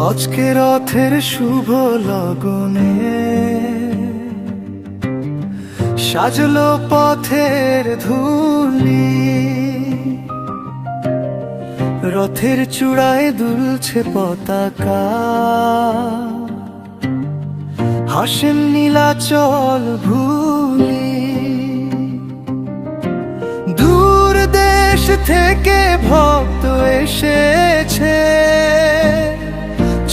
আজকে রথের শুভ লগনে সাজলো পথের ধুলি, রথের চূড়ায় দুলছে পতাকা, হাসেন নীলাচল ভুলি। দূর দেশ থেকে ভক্ত এসেছে,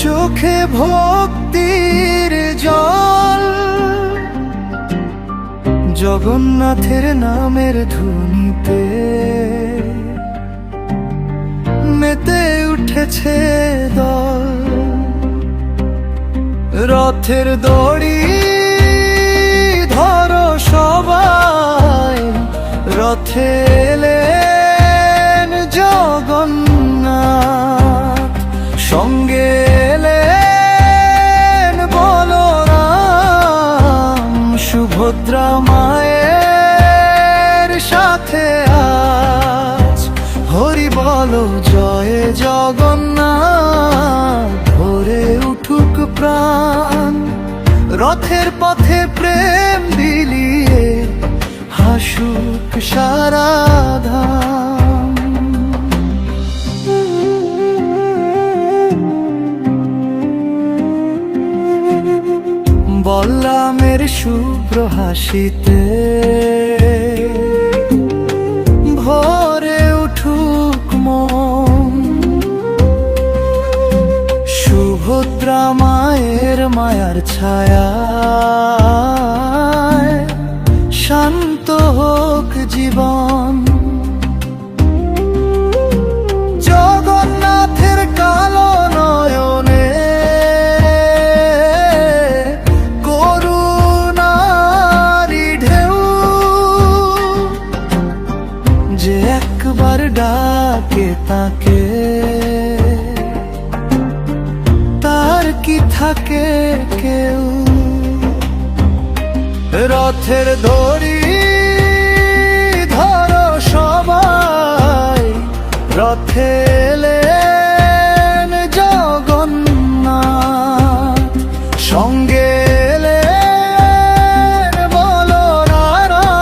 চোখে ভক্তির জল, জগন্নাথের নামের ধুনিতে মেতে উঠেছে দল। রথের দড়ি ধরো সবাই, রথে এলেন জগন্নাথ, সঙ্গে এলেন বলরাম, সুভদ্রা মায়ের সাথে আজ হরি বলো জয় জগন্নাথ, ভরে উঠুক প্রাণ। রথের পথে প্রেম বিলিয়ে হাসুক সারা ধাম। বলরামের শুভ্র হাসিতে ভরে উঠুক মন, সুভদ্রা মায়ের মায়ার ছায়ায় শান্ত হোক জীবন। জগন্নাথের কালো নয়নে করুণারি ঢেউ, যে একবার ডাকে তাকে তার কি থাকে কেউ। রথের দড়ি ধরো সবাই, রথে এলেন জগন্নাথ, সঙ্গে এলেন বলরাম,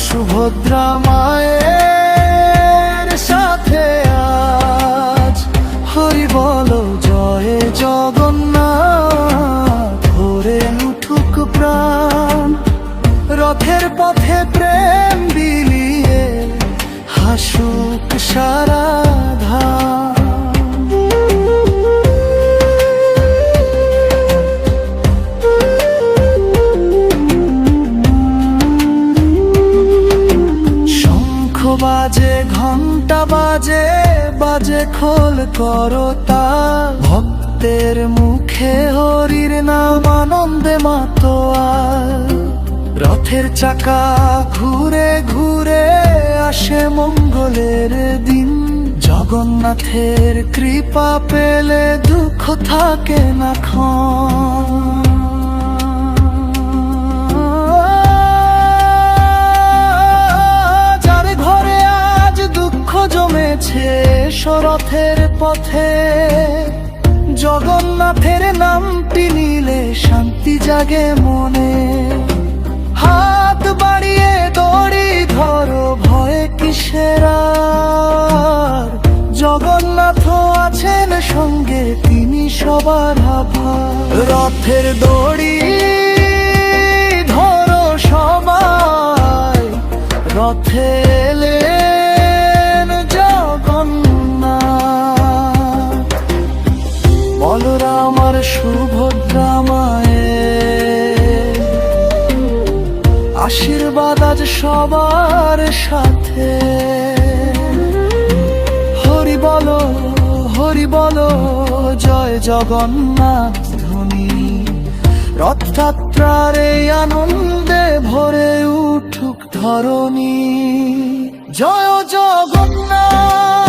সুভদ্রা মায়ের সাথে আজ হরি বলো জয় জগন্নাথ, ভরে উঠুক প্রাণ। রথের পথে প্রেম বিলিয়ে হাসুক সারা ধাম। শঙ্খ বাজে ঘণ্টা বাজে, বাজে খোল করতাল, ভক্তের মুখে হরির নাম আনন্দে মাতোয়াল। রথের চাকা ঘুরে ঘুরে আসে মঙ্গলের দিন, জগন্নাথের কৃপা পেলে দুঃখ থাকে না ক্ষণ। যার ঘরে আজ দুঃখ জমেছে রথের পথে, জগন্নাথের নামটি নিলে শান্তি জাগে মনে। হাত বাড়িয়ে দড়ি ধরো ভয়ে কিসের আর, জগন্নাথ আছেন সঙ্গে তিনি সবার আভার। রথের দড়ি ধরো সবাই, রথে এলেন জগন্নাথ, বলরাম আর সুভদ্রা মায়ের আশীর্বাদ আজ সবার সাথে। হরি বলো জয় জগন্নাথ ধ্বনি, রথযাত্রার এই আনন্দে ভরে উঠুক ধরণী। জয় জগন্নাথ।